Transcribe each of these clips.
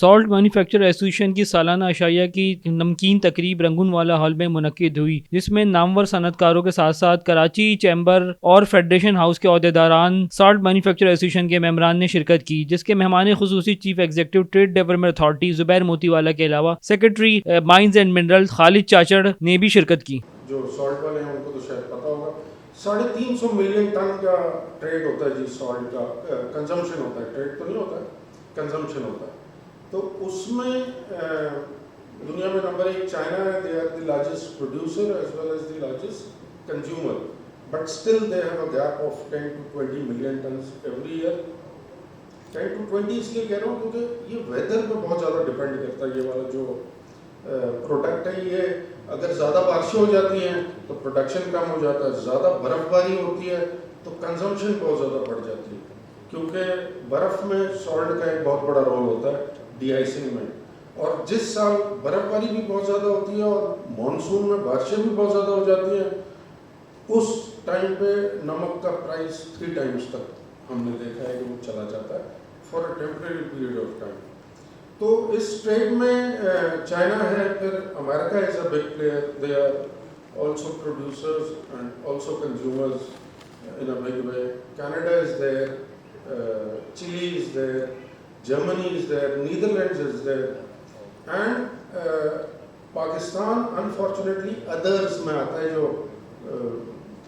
Salt manufacture association کی سالانہ عشائیہ کی نمکین تقریب رنگون والا ہال میں منعقد ہوئی، جس میں نامور صنعت کاروں کے ساتھ ساتھ کراچی چیمبر اور فیڈریشن ہاؤس کے عہدیداران سالٹ مینوفیکچر ایسوسیشن کے ممبران نے شرکت کی، جس کے مہمان خصوصی chief executive trade development authority Zubair Motiwala کے علاوہ secretary mines and minerals Khalid Chachar نے بھی شرکت کی۔ جو سالٹ والے ہیں ان کو تو شاید پتا ہوگا 350 ملین ٹن کا ٹریڈ ہوتا ہے جی، سالٹ کا کنزمپشن ہوتا ہے، ٹریڈ تو نہیں ہوتا ہے، کنزمپشن ہوتا ہے۔ تو اس میں دنیا میں نمبر 1 چائنا ہے، they are the largest producer as well as the largest consumer, but still they have a gap of 10 to 20 million tons every year. 10 to 20 اس لیے کہہ رہا ہوں کیونکہ یہ ویدر پہ بہت زیادہ ڈپینڈ کرتا ہے۔ یہ والا جو پروڈکٹ ہے، یہ اگر زیادہ بارشیں ہو جاتی ہیں تو پروڈکشن کم ہو جاتا ہے، زیادہ برف باری ہوتی ہے تو کنزمپشن بہت زیادہ بڑھ جاتی ہے، کیونکہ برف میں سالٹ کا ایک بہت بڑا رول ہوتا ہے ڈی آئسنگ میں۔ اور جس سال برف باری بھی بہت زیادہ ہوتی ہے اور مانسون میں بارشیں بھی بہت زیادہ ہو جاتی ہیں، اس ٹائم پہ نمک کا پرائس 3 times تک ہم نے دیکھا ہے کہ وہ چلا جاتا ہے for a temporary period of time. تو اس ٹریڈ میں چائنا ہے، پھر امریکہ is a big player, they are also producers and also consumers in a big way. Canada is there, Chile is there, Germany is there, Netherlands is there, and Pakistan unfortunately others میں آتا ہے، جو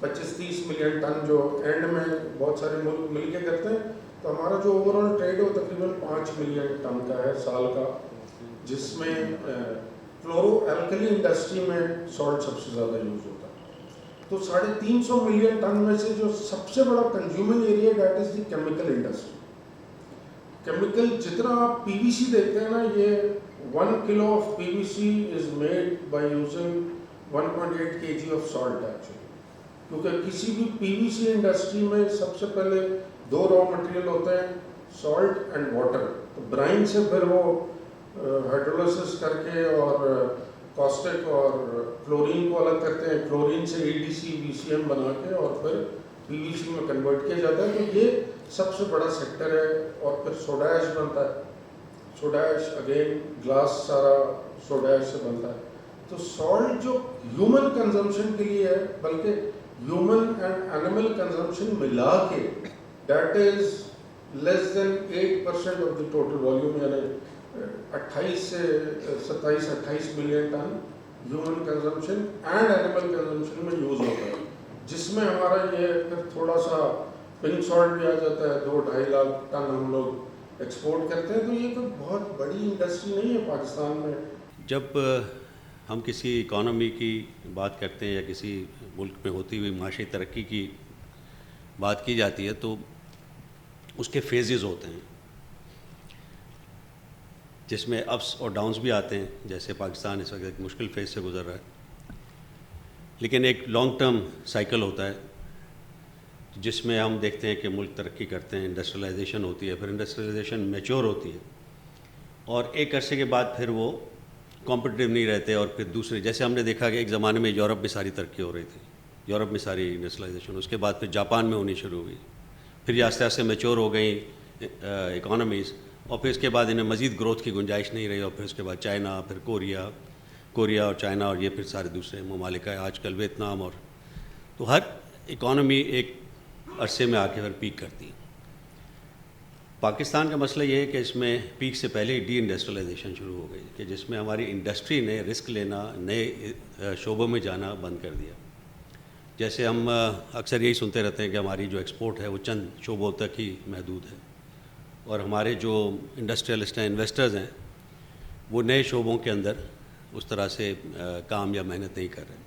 25-30 million ton جو and میں بہت سارے ملک مل کے کرتے ہیں۔ تو ہمارا جو اوور آل ٹریڈ ہے وہ تقریباً 5 ملین ٹن کا ہے سال کا، جس میں فلورو الکلی انڈسٹری میں سالٹ سب سے زیادہ یوز ہوتا ہے۔ تو 350 ملین ٹن میں سے جو سب سے بڑا consuming area that is the chemical industry. Chemical جتنا آپ پی وی سی دیکھتے ہیں نا، یہ 1 kilo of P V C is made by using 1.8 kg of salt actually, کیونکہ کسی بھی پی وی سی انڈسٹری میں سب سے پہلے 2 را مٹیریل ہوتے ہیں، سالٹ اینڈ واٹر۔ تو برائن سے پھر وہ ہائیڈرولسس کر کے اور کاسٹک اور کلورین کو الگ کرتے ہیں، کلورین سے EDC VCM بنا کے اور پھر PVC میں کنورٹ کیا جاتا ہے۔ تو یہ سب سے بڑا سیکٹر ہے۔ اور پھر سوڈا ایش بنتا ہے، سوڈا ایش اگین گلاس سارا سوڈا ایش سے بنتا ہے۔ تو سالٹ جو ہیومن کنزمپشن کے لیے ہے، بلکہ ہیومن اینڈ اینیمل کنزمپشن ملا کے that is less than 8% of the total volume, یعنی 27-28 million ton human consumption and animal consumption میں یوز ہوتا ہے، جس میں ہمارا یہ پھر تھوڑا سا پنک سالٹ بھی آ جاتا ہے، 2-2.5 لاکھ ٹن ہم لوگ ایکسپورٹ کرتے ہیں۔ تو یہ تو بہت بڑی انڈسٹری نہیں ہے پاکستان میں۔ جب ہم کسی اکانومی کی بات کرتے ہیں یا کسی ملک میں ہوتی ہوئی معاشی ترقی کی بات کی جاتی ہے تو اس کے فیزز ہوتے ہیں، جس میں اپس اور ڈاؤنز بھی آتے ہیں، جیسے پاکستان اس وقت ایک مشکل فیز سے گزر رہا ہے، لیکن ایک لانگ ٹرم سائیکل ہوتا ہے جس میں ہم دیکھتے ہیں کہ ملک ترقی کرتے ہیں، انڈسٹریلائزیشن ہوتی ہے، پھر انڈسٹریلائزیشن میچور ہوتی ہے اور ایک عرصے کے بعد پھر وہ کمپٹیٹیو نہیں رہتے، اور پھر دوسرے، جیسے ہم نے دیکھا کہ ایک زمانے میں یورپ میں ساری ترقی ہو رہی تھی، یورپ میں ساری انڈسٹریلائزیشن، اس کے بعد پھر جاپان میں ہونی شروع ہوئی، پھر یہ آہستہ آہستہ میچور ہو گئی اکانومیز، اور پھر اس کے بعد انہیں مزید گروتھ کی گنجائش نہیں رہی، اور پھر اس کے بعد چائنا، پھر کوریا اور چائنا، اور یہ پھر سارے دوسرے ممالک ہے، آج کل ویتنام، اور تو ہر اکانومی ایک عرصے میں آ کے پھر پیک کرتی ہے۔ پاکستان کا مسئلہ یہ ہے کہ اس میں پیک سے پہلے ہی ڈی انڈسٹریلائزیشن شروع ہو گئی، کہ جس میں ہماری انڈسٹری نے رسک لینا، نئے شعبوں میں جانا بند کر دیا۔ جیسے ہم اکثر یہی سنتے رہتے ہیں کہ ہماری جو ایکسپورٹ ہے وہ چند شعبوں تک ہی محدود ہے، اور ہمارے جو انڈسٹریلسٹ ہیں، انویسٹرز ہیں، وہ نئے شعبوں کے اندر اس طرح سے کام یا محنت نہیں کر رہے۔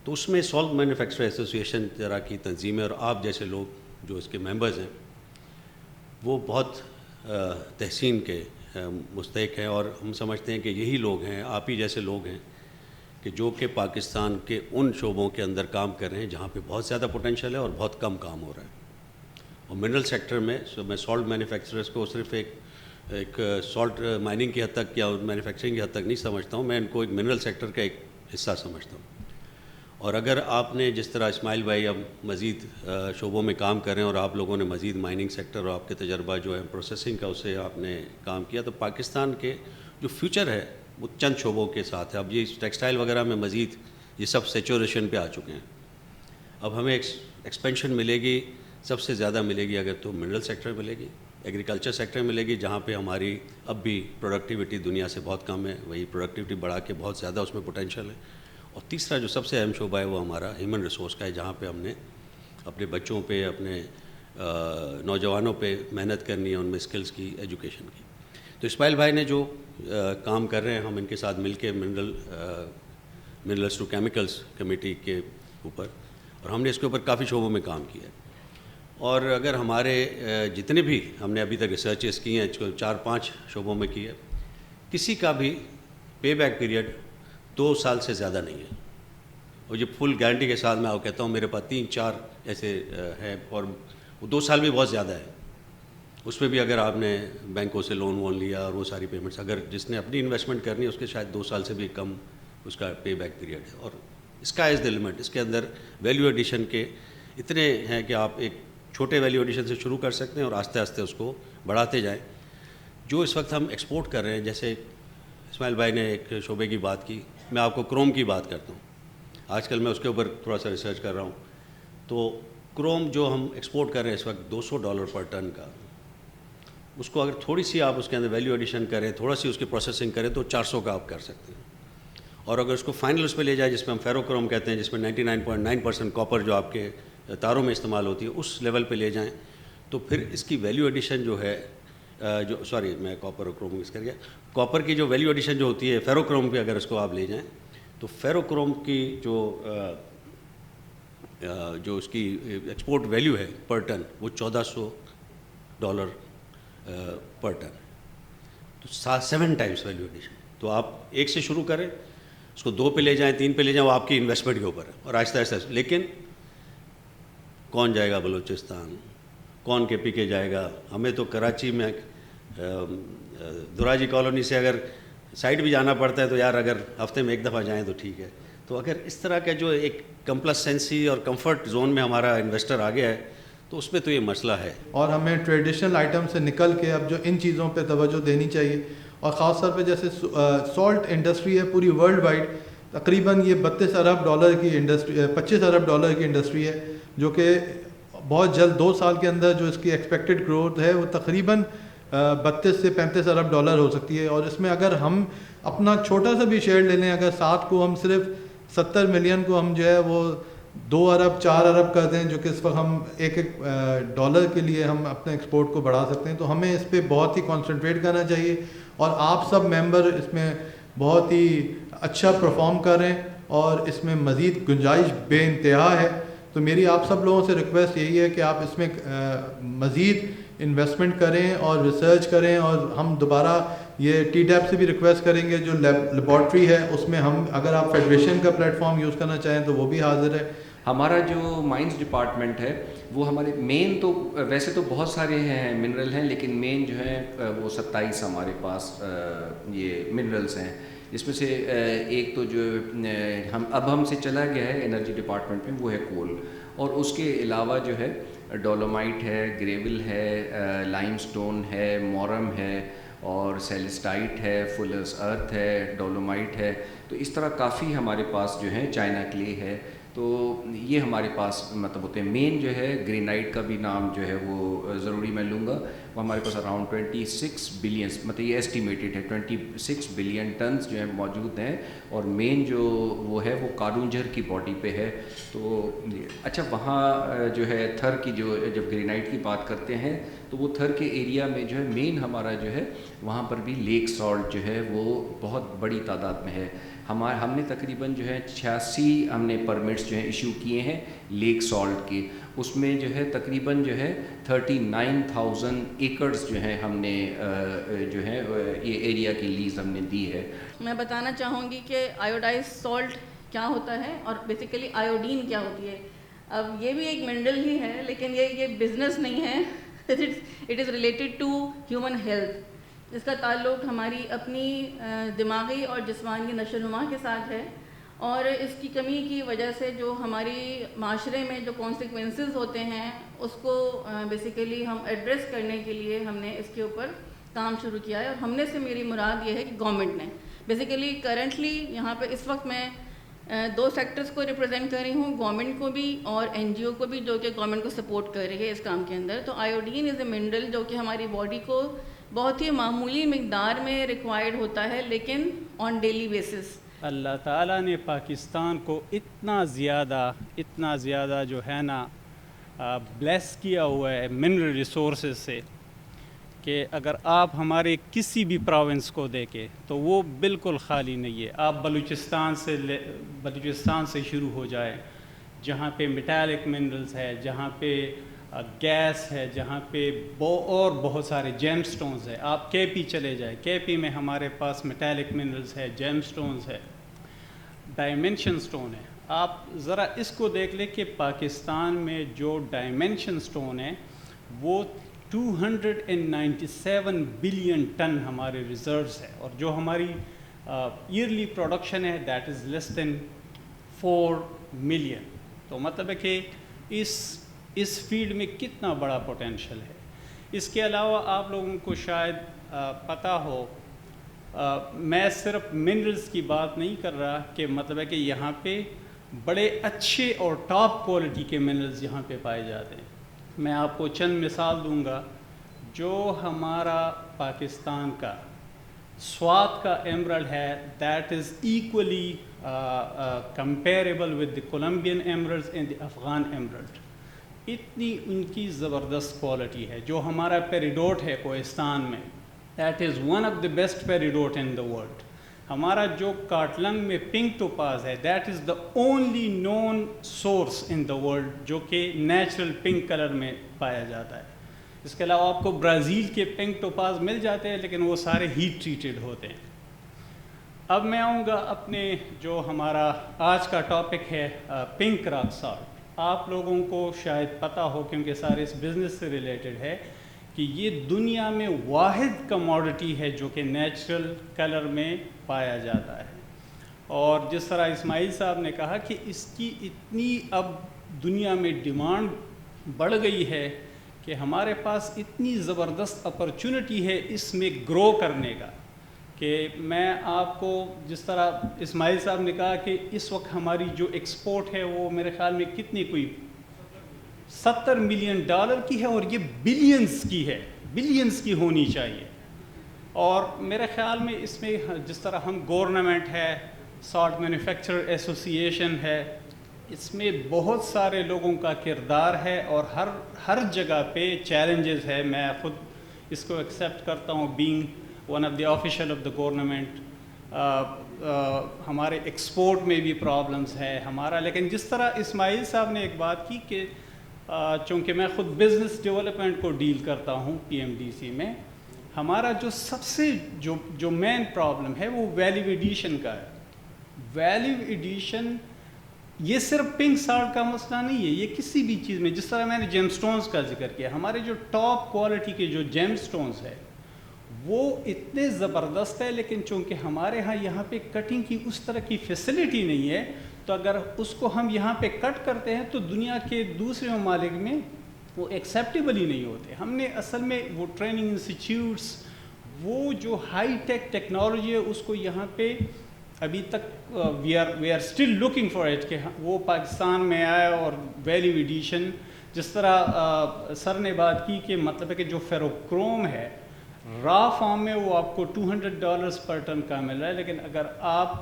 تو اس میں سالٹ مینوفیکچر ایسوسیشن طرح کی تنظیمیں اور آپ جیسے لوگ جو اس کے ممبرز ہیں وہ بہت تحسین کے مستحق ہیں، اور ہم سمجھتے ہیں کہ یہی لوگ ہیں، آپ ہی جیسے لوگ ہیں کہ جو کہ پاکستان کے ان شعبوں کے اندر کام کر رہے ہیں جہاں پہ بہت زیادہ پوٹینشیل ہے اور بہت کم کام ہو رہا ہے۔ اور منرل سیکٹر میں میں سالٹ مینوفیکچررز کو صرف ایک سالٹ مائننگ کی حد تک یا مینوفیکچرنگ کی حد تک نہیں سمجھتا ہوں، میں ان کو ایک منرل سیکٹر کا ایک حصہ سمجھتا ہوں۔ اور اگر آپ نے جس طرح اسماعیل بھائی اب مزید شعبوں میں کام کر رہے ہیں اور آپ لوگوں نے مزید مائننگ سیکٹر اور آپ کے تجربہ جو ہے پروسیسنگ کا اسے آپ نے کام کیا، تو پاکستان کے جو فیوچر ہے وہ چند شعبوں کے ساتھ ہے. اب یہ ٹیکسٹائل وغیرہ میں مزید یہ سب سیچوریشن پہ آ چکے ہیں. اب ہمیں ایکسپینشن ملے گی، سب سے زیادہ ملے گی اگر تو منرل سیکٹر ملے گی، ایگریکلچر سیکٹر ملے گی، جہاں پہ ہماری اب بھی پروڈکٹیوٹی دنیا سے بہت کم ہے، وہی پروڈکٹیوٹی بڑھا کے بہت زیادہ اس میں پوٹینشیل ہے. اور تیسرا جو سب سے اہم شعبہ ہے وہ ہمارا ہیومن ریسورس کا ہے، جہاں پہ ہم نے اپنے بچوں پہ، اپنے نوجوانوں پہ محنت کرنی ہے، ان میں اسکلز کی، ایجوکیشن کی. تو اسماعیل بھائی نے جو کام کر رہے ہیں، ہم ان کے ساتھ مل کے منرلس ٹو کیمیکلز کمیٹی کے اوپر، اور ہم نے اس کے اوپر کافی شعبوں میں کام کیا ہے. اور اگر ہمارے جتنے بھی ہم نے ابھی تک ریسرچز کی ہیں 4-5 شعبوں میں کی ہے، کسی کا بھی پے بیک پیریڈ 2 سال سے زیادہ نہیں ہے. اور یہ فل گارنٹی کے ساتھ میں آپ کہتا ہوں، میرے پاس 3-4 ایسے ہیں، اور وہ 2 سال بھی بہت زیادہ ہے. اس میں بھی اگر آپ نے بینکوں سے لون وون لیا اور وہ ساری پیمنٹس، اگر جس نے اپنی انویسٹمنٹ کرنی ہے اس کے شاید 2 سال سے بھی کم اس کا پے بیک پیریڈ ہے. اور اسکائی از دی لمٹ. اس کے اندر ویلیو ایڈیشن کے اتنے ہیں کہ آپ ایک چھوٹے ویلیو ایڈیشن سے شروع کر سکتے ہیں اور آہستہ آہستہ اس کو بڑھاتے جائیں. جو اس وقت ہم ایکسپورٹ کر رہے ہیں، جیسے اسماعیل بھائی نے ایک شعبے کی بات کی، میں آپ کو کروم کی بات کرتا ہوں. آج کل میں اس کے اوپر تھوڑا سا ریسرچ کر رہا ہوں. تو کروم جو ہم ایکسپورٹ کر رہے ہیں اس وقت $200 پر ٹن کا، اس کو اگر تھوڑی سی آپ اس کے اندر ویلیو ایڈیشن کریں، تھوڑا سی اس کی پروسیسنگ کریں، تو 400 کا آپ کر سکتے ہیں. اور اگر اس کو فائنل اس پہ لے جائے، جس میں ہم فیرو کروم کہتے ہیں، جس میں 99.9% کاپر جو آپ کے تاروں میں استعمال ہوتی ہے، اس لیول پہ لے جائیں، تو پھر اس کی ویلیو ایڈیشن جو ہے میں کاپر اور کروم مکس کر گیا. کاپر کی جو ویلیو ایڈیشن جو ہوتی ہے فیرو کروم پہ اگر اس کو آپ لے جائیں، تو فیرو کروم کی جو اس کی ایکسپورٹ ویلیو ہے پر ٹن، وہ $1400 پر ٹن. تو 7 ٹائمس ویلیو ایڈیشن. تو آپ 1 سے شروع کریں، اس کو 2 پہ لے جائیں، 3 پہ لے جائیں، وہ آپ کی انویسٹمنٹ کے اوپر ہے، اور آہستہ آہستہ. لیکن کون جائے گا بلوچستان، کون کے پی کے جائے گا؟ ہمیں تو کراچی میں دراجی کالونی سے اگر سائٹ بھی جانا پڑتا ہے تو یار اگر ہفتے میں 1 دفعہ جائیں تو ٹھیک ہے. تو اگر اس طرح کا جو ایک کمپلسنسی اور کمفرٹ زون میں ہمارا انویسٹر آ گیا ہے، تو اس میں تو یہ مسئلہ ہے. اور ہمیں ٹریڈیشنل آئٹم سے نکل کے اب جو ان چیزوں پہ توجہ دینی چاہیے. اور خاص طور پہ جیسے سالٹ انڈسٹری ہے پوری ورلڈ وائڈ، تقریباً یہ $32 ارب کی انڈسٹری، $25 ارب کی انڈسٹری ہے، جو کہ بہت جلد 2 سال کے اندر جو اس کی ایکسپیکٹڈ گروتھ ہے وہ تقریباً 32 سے 35 ارب ڈالر ہو سکتی ہے. اور اس میں اگر ہم اپنا چھوٹا سا بھی شیئر لے لیں، اگر 7 کو ہم صرف 70 ملین کو ہم جو ہے وہ 2 ارب 4 ارب کر دیں، جو کہ اس وقت ہم ایک ڈالر کے لیے ہم اپنے ایکسپورٹ کو بڑھا سکتے ہیں. تو ہمیں اس پہ بہت ہی کانسنٹریٹ کرنا چاہیے، اور آپ سب ممبر اس میں بہت ہی اچھا پرفارم کر رہے ہیں، اور اس میں مزید گنجائش بے انتہا ہے. تو میری آپ سب لوگوں سے ریکویسٹ یہی ہے کہ آپ اس میں مزید انویسٹمنٹ کریں اور ریسرچ کریں. اور ہم دوبارہ یہ ٹی ڈیپ سے بھی ریکویسٹ کریں گے، جو لیبارٹری ہے اس میں ہم اگر آپ فیڈریشن کا پلیٹ فارم یوز کرنا چاہیں تو وہ بھی حاضر ہے. ہمارا جو مائنس ڈپارٹمنٹ ہے وہ ہمارے مین تو ویسے تو بہت سارے ہیں منرل ہیں، لیکن مین جو ہیں وہ 27 ہمارے پاس یہ منرلس ہیں. اس میں سے ایک تو جو ہم سے چلا گیا ہے انرجی ڈپارٹمنٹ میں، وہ ہے کول. اور اس کے علاوہ جو ہے ڈولومائٹ ہے، گریول ہے، لائم سٹون ہے، مورم ہے، اور سیلسٹائٹ ہے، فلرز ارتھ ہے، ڈولومائٹ ہے. تو اس طرح کافی ہمارے پاس جو ہے چائنا کلے ہے. تو یہ ہمارے پاس مطلب ہوتے ہیں. مین جو ہے گرینائٹ کا بھی نام جو ہے وہ ضروری میں لوں گا. وہ ہمارے پاس اراؤنڈ 26 بلین، مطلب یہ ایسٹیمیٹڈ ہے 26 بلین ٹنز جو ہیں موجود ہیں. اور مین جو وہ ہے وہ کارونجھر کی باڈی پہ ہے. تو اچھا، وہاں جو ہے تھر کی جو جب گرینائٹ کی بات کرتے ہیں تو وہ تھر کے ایریا میں جو ہے مین ہمارا جو ہے وہاں پر بھی لیک سالٹ جو ہے وہ بہت بڑی تعداد میں ہے. ہم نے تقریباً جو ہے 86 ہم نے پرمٹس جو ہیں ایشو کیے ہیں لیک سالٹ کے. اس میں جو ہے تقریباً جو ہے 39,000 ایکڑز جو ہیں ہم نے جو ہے یہ ایریا کی لیز ہم نے دی ہے. میں بتانا چاہوں گی کہ آیوڈائز سالٹ کیا ہوتا ہے اور بیسیکلی آیوڈین کیا ہوتی ہے. اب یہ بھی ایک منرل ہی ہے، لیکن یہ بزنس نہیں ہے. It is related to human health. اس کا تعلق ہماری اپنی دماغی اور جسمانی نشو و نما کے ساتھ ہے. اور اس کی کمی کی وجہ سے جو ہماری معاشرے میں جو کانسیکوینسز ہوتے ہیں اس کو بیسیکلی ہم ایڈریس کرنے کے لیے ہم نے اس کے اوپر کام شروع کیا ہے. اور ہم نے سے میری مراد یہ ہے کہ گورنمنٹ نے بیسیکلی کرنٹلی یہاں پہ اس وقت میں 2 سیکٹرز کو ریپرزینٹ کر رہی ہوں, گورنمنٹ کو بھی اور این جی او کو بھی, جو کہ گورنمنٹ کو سپورٹ کر رہی ہے اس کام کے اندر. تو آیوڈین از اے منرل جو کہ ہماری باڈی کو بہت ہی معمولی مقدار میں ریکوائرڈ ہوتا ہے, لیکن آن ڈیلی بیسس. اللہ تعالیٰ نے پاکستان کو اتنا زیادہ جو ہے نا بلیس کیا ہوا ہے منرل ریسورسز سے کہ اگر آپ ہمارے کسی بھی پروونس کو دیکھیں تو وہ بالکل خالی نہیں ہے. آپ بلوچستان سے شروع ہو جائے جہاں پہ میٹالک منرلز ہے, جہاں پہ گیس ہے, جہاں پہ اور بہت سارے جیم سٹونز ہے. آپ کے پی چلے جائیں, کے پی میں ہمارے پاس میٹالک منرلز ہے, جیم سٹونز ہے, ڈائمنشن سٹون ہے. آپ ذرا اس کو دیکھ لیں کہ پاکستان میں جو ڈائمنشن سٹون ہے وہ 297 بلین ٹن ہمارے ریزروز ہے, اور جو ہماری ایئرلی پروڈکشن ہے that is less than 4 million. تو مطلب ہے کہ اس فیلڈ میں کتنا بڑا پوٹینشیل ہے. اس کے علاوہ آپ لوگوں کو شاید پتہ ہو, میں صرف منرلز کی بات نہیں کر رہا کہ مطلب ہے کہ یہاں پہ بڑے اچھے اور ٹاپ کوالٹی کے منرلز یہاں پہ پائے جاتے ہیں. میں آپ کو چند مثال دوں گا. جو ہمارا پاکستان کا سوات کا ایمرلڈ ہے that is equally comparable with the Colombian emeralds and the Afghan emerald. اتنی ان کی زبردست کوالٹی ہے. جو ہمارا پیریڈوٹ ہے کوہستان میں that is one of the best peridot in the world. ہمارا جو کارٹلنگ میں پنک ٹوپاز ہے that is the only known source in the world جو کہ نیچرل پنک کلر میں پایا جاتا ہے. اس کے علاوہ آپ کو برازیل کے پنک ٹوپاز مل جاتے ہیں لیکن وہ سارے ہیٹ ٹریٹڈ ہوتے ہیں. اب میں آؤں گا اپنے جو ہمارا آج کا ٹاپک ہے پنک راک سالٹ. آپ لوگوں کو شاید پتہ ہو کیونکہ سارے اس بزنس سے ریلیٹڈ ہے کہ یہ دنیا میں واحد کموڈٹی ہے جو کہ نیچرل کلر میں پایا جاتا ہے. اور جس طرح اسماعیل صاحب نے کہا کہ اس کی اتنی اب دنیا میں ڈیمانڈ بڑھ گئی ہے کہ ہمارے پاس اتنی زبردست اپرچونٹی ہے اس میں گرو کرنے کا کہ میں آپ کو جس طرح اسماعیل صاحب نے کہا کہ اس وقت ہماری جو ایکسپورٹ ہے وہ میرے خیال میں کتنی کوئی $70 ملین کی ہے, اور یہ بلینز کی ہے, بلینز کی ہونی چاہیے. اور میرے خیال میں اس میں جس طرح ہم گورنمنٹ ہے, سالٹ مینوفیکچرر ایسوسی ایشن ہے, اس میں بہت سارے لوگوں کا کردار ہے اور ہر جگہ پہ چیلنجز ہے. میں خود اس کو ایکسیپٹ کرتا ہوں being one of the official of the government. ہمارے ایکسپورٹ میں بھی پرابلمس ہے ہمارا. لیکن جس طرح اسماعیل صاحب نے ایک بات کی کہ چونکہ میں خود بزنس ڈیولپمنٹ کو ڈیل کرتا ہوں پی ایم ڈی سی میں, ہمارا جو سب سے جو مین پرابلم ہے وہ ویلیو ایڈیشن کا ہے. ویلیو ایڈیشن یہ صرف پنک سالٹ کا مسئلہ نہیں ہے, یہ کسی بھی چیز میں, جس طرح میں نے جیم سٹونز کا ذکر کیا, ہمارے جو ٹاپ کوالٹی کے جو جیم سٹونز ہے وہ اتنے زبردست ہے, لیکن چونکہ ہمارے ہاں یہاں پہ کٹنگ کی اس طرح کی فیسلٹی نہیں ہے, تو اگر اس کو ہم یہاں پہ کٹ کرتے ہیں تو دنیا کے دوسرے ممالک میں وہ ایکسیپٹیبل ہی نہیں ہوتے. ہم نے اصل میں وہ ٹریننگ انسٹیٹیوٹس, وہ جو ہائی ٹیک ٹیکنالوجی ہے اس کو یہاں پہ ابھی تک we are still looking for it کہ وہ پاکستان میں آئے. اور ویلیو ایڈیشن جس طرح سر نے بات کی کہ مطلب ہے کہ جو فیروکروم ہے را فارم میں وہ آپ کو $200 پر ٹن کا مل رہا ہے, لیکن اگر آپ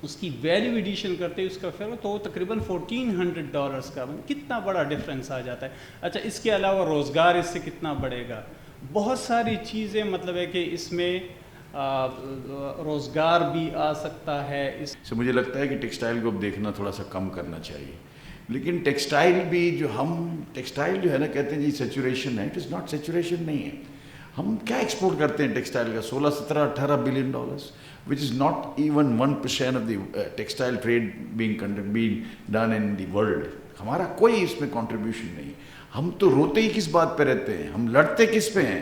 اس کی ویلیو ایڈیشن کرتے اس کا فیرو تو وہ تقریباً $1,400 کا, کتنا بڑا ڈفرینس آ جاتا ہے. اچھا اس کے علاوہ روزگار اس سے کتنا بڑھے گا, بہت ساری چیزیں مطلب ہے کہ اس میں روزگار بھی آ سکتا ہے. اس سے مجھے لگتا ہے کہ ٹیکسٹائل کو اب دیکھنا تھوڑا سا کم کرنا چاہیے. لیکن ٹیکسٹائل بھی ٹیکسٹائل جو ہے نا کہتے ہیں جی سیچوریشن ہے, اٹ از ناٹ سیچوریشن نہیں ہے. ہم کیا ایکسپورٹ کرتے ہیں ٹیکسٹائل کا, $16-17-18 billion, which is not even 1% of the textile trade being done in the world. ہمارا کوئی اس میں کنٹریبیوشن نہیں. ہم تو روتے ہی کس بات پہ رہتے ہیں, ہم لڑتے کس پہ ہیں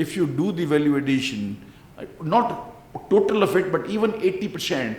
if you do the value addition, not total of it but even 80%,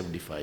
75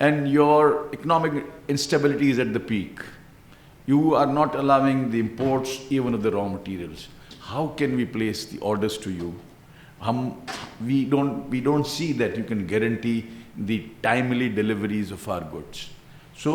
and your economic instability is at the peak. You are not allowing the imports even of the raw materials. How can we place the orders to you? We don't see that you can guarantee the timely deliveries of our goods. So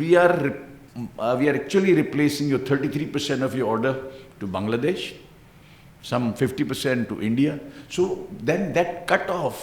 we are actually replacing your 33% of your order to Bangladesh, some 50% to India. So then that cut off,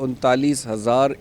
39,000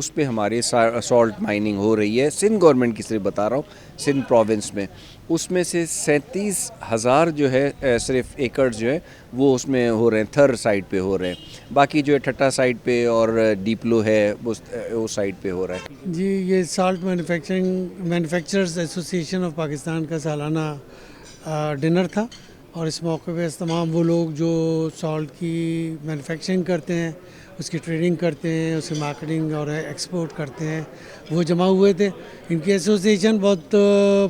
اس پہ ہمارے salt mining ہو رہی ہے. Sindh government کی صرف بتا رہا ہوں, Sindh province میں, اس میں سے 37,000 جو ہے صرف ایکڑ جو ہے وہ اس میں ہو رہے ہیں, تھر سائڈ پہ ہو رہے ہیں. باقی جو ہے ٹھٹا سائڈ پہ اور ڈیپلو ہے وہ سائڈ پہ ہو رہا ہے. جی یہ سالٹ مینوفیکچررز ایسوسی ایشن آف پاکستان کا سالانہ ڈنر تھا, اور اس موقع پہ تمام وہ لوگ جو سالٹ کی مینوفیکچرنگ کرتے ہیں, اس کی ٹریڈنگ کرتے ہیں, اس کی مارکیٹنگ اور ایکسپورٹ کرتے ہیں, وہ جمع ہوئے تھے. ان کی ایسوسی ایشن بہت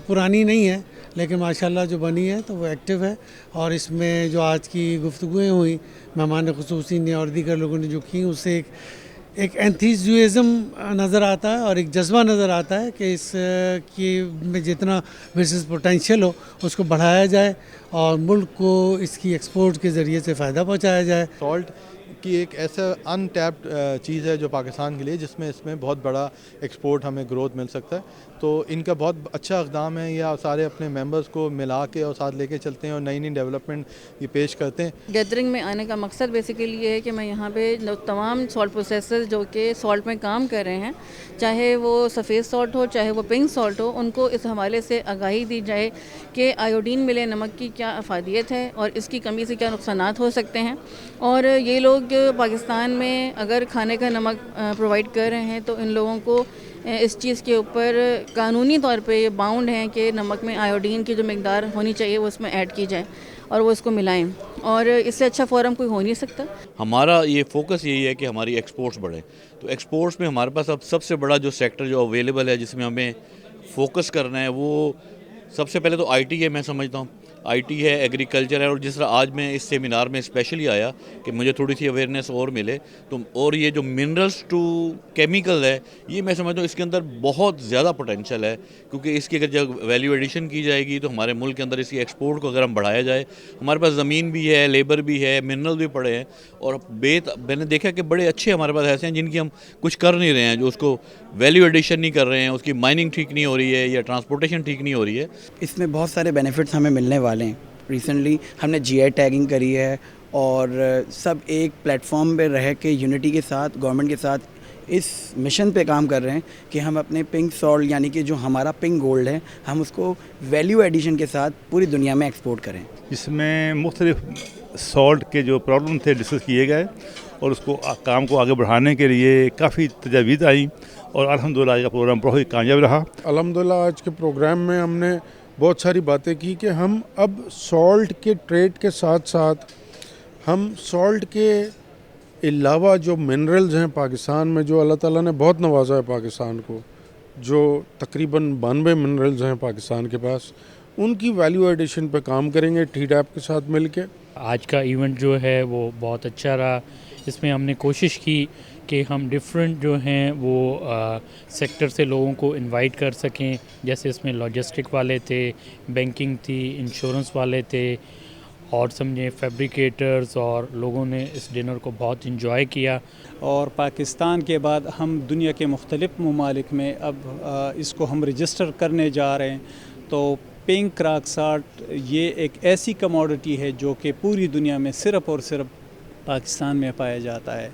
پرانی نہیں ہے, لیکن ماشاءاللہ جو بنی ہے تو وہ ایکٹیو ہے. اور اس میں جو آج کی گفتگویں ہوئیں مہمان خصوصی نے اور دیگر لوگوں نے جو کی, اس سے ایک انتھوزیازم نظر آتا ہے اور ایک جذبہ نظر آتا ہے کہ اس کی میں جتنا بزنس پوٹینشیل ہو اس کو بڑھایا جائے اور ملک کو اس کی ایکسپورٹ کے ذریعے سے فائدہ پہنچایا جائے. سالٹ کی ایک ایسا ان ٹیپڈ چیز ہے جو پاکستان کے لیے, جس میں اس میں بہت بڑا ایکسپورٹ ہمیں گروتھ مل سکتا ہے. تو ان کا بہت اچھا اقدام ہے, یا سارے اپنے ممبرز کو ملا کے اور ساتھ لے کے چلتے ہیں اور نئی نئی ڈیولپمنٹ یہ پیش کرتے ہیں. گیدرنگ میں آنے کا مقصد بیسیکلی یہ ہے کہ میں یہاں پہ تمام سالٹ پروسیسرز جو کہ سالٹ میں کام کر رہے ہیں, چاہے وہ سفید سالٹ ہو چاہے وہ پنک سالٹ ہو, ان کو اس حوالے سے آگاہی دی جائے کہ آیوڈین ملے نمک کی کیا افادیت ہے اور اس کی کمی سے کیا نقصانات ہو سکتے ہیں. اور یہ لوگ پاکستان میں اگر کھانے کا نمک پرووائڈ کر رہے ہیں تو ان لوگوں کو اس چیز کے اوپر قانونی طور پہ یہ باؤنڈ ہیں کہ نمک میں آیوڈین کی جو مقدار ہونی چاہیے وہ اس میں ایڈ کی جائے اور وہ اس کو ملائیں, اور اس سے اچھا فورم کوئی ہو نہیں سکتا. ہمارا یہ فوکس یہی ہے کہ ہماری ایکسپورٹس بڑھیں. تو ایکسپورٹس میں ہمارے پاس اب سب سے بڑا جو سیکٹر جو اویلیبل ہے جس میں ہمیں فوکس کرنا ہے وہ سب سے پہلے تو آئی ٹی ہے. میں سمجھتا ہوں آئی ٹی ہے, ایگریکلچر ہے, اور جس طرح آج میں اس سیمینار میں اسپیشلی آیا کہ مجھے تھوڑی سی اویئرنیس اور ملے تو, اور یہ جو منرلس ٹو کیمیکل ہے یہ میں سمجھتا ہوں اس کے اندر بہت زیادہ پوٹینشیل ہے, کیونکہ اس کی اگر جب ویلیو ایڈیشن کی جائے گی تو ہمارے ملک کے اندر اس کی ایکسپورٹ کو اگر ہم بڑھایا جائے, ہمارے پاس زمین بھی ہے, لیبر بھی ہے, منرل بھی پڑے ہیں, اور میں نے دیکھا کہ بڑے اچھے ہمارے پاس ایسے ہیں جن کی ہم کچھ کر نہیں رہے ہیں, جو اس کو ویلیو ایڈیشن نہیں کر رہے ہیں, اس کی مائننگ ٹھیک نہیں ہو رہی ہے یا ٹرانسپورٹیشن ٹھیک نہیں ہو رہی ہے. اس میں بہت سارے بینیفٹس ہمیں ملنے والے ہیں. ریسنٹلی ہم نے جی آئی ٹیگنگ کری ہے, اور سب ایک پلیٹ فارم پہ رہ کے یونٹی کے ساتھ گورنمنٹ کے ساتھ اس مشن پہ کام کر رہے ہیں کہ ہم اپنے پنک سالٹ یعنی کہ جو ہمارا پنک گولڈ ہے ہم اس کو ویلیو ایڈیشن کے ساتھ پوری دنیا میں ایکسپورٹ کریں. اس میں مختلف سالٹ کے جو پرابلم تھے ڈسکس کیے گئے, اور اس کو کام کو آگے بڑھانے کے لیے کافی تجاویز آئیں, اور الحمدللہ آج کا پروگرام بہت ہی کامیاب رہا. الحمدللہ آج کے پروگرام میں ہم نے بہت ساری باتیں کی کہ ہم اب سالٹ کے ٹریڈ کے ساتھ ساتھ ہم سالٹ کے علاوہ جو منرلز ہیں پاکستان میں, جو اللہ تعالیٰ نے بہت نوازا ہے پاکستان کو, جو تقریباً 92 منرلز ہیں پاکستان کے پاس, ان کی ویلیو ایڈیشن پہ کام کریں گے ٹی ڈیپ کے ساتھ مل کے. آج کا ایونٹ جو ہے وہ بہت اچھا رہا. اس میں ہم نے کوشش کی کہ ہم ڈفرینٹ جو ہیں وہ سیکٹر سے لوگوں کو انوائٹ کر سکیں, جیسے اس میں لاجسٹک والے تھے, بینکنگ تھی, انشورنس والے تھے, اور سمجھیں فیبریکیٹرز, اور لوگوں نے اس ڈنر کو بہت انجوائے کیا. اور پاکستان کے بعد ہم دنیا کے مختلف ممالک میں اب اس کو ہم رجسٹر کرنے جا رہے ہیں. تو پنک راک سالٹ یہ ایک ایسی کموڈٹی ہے جو کہ پوری دنیا میں صرف اور صرف پاکستان میں پایا جاتا ہے.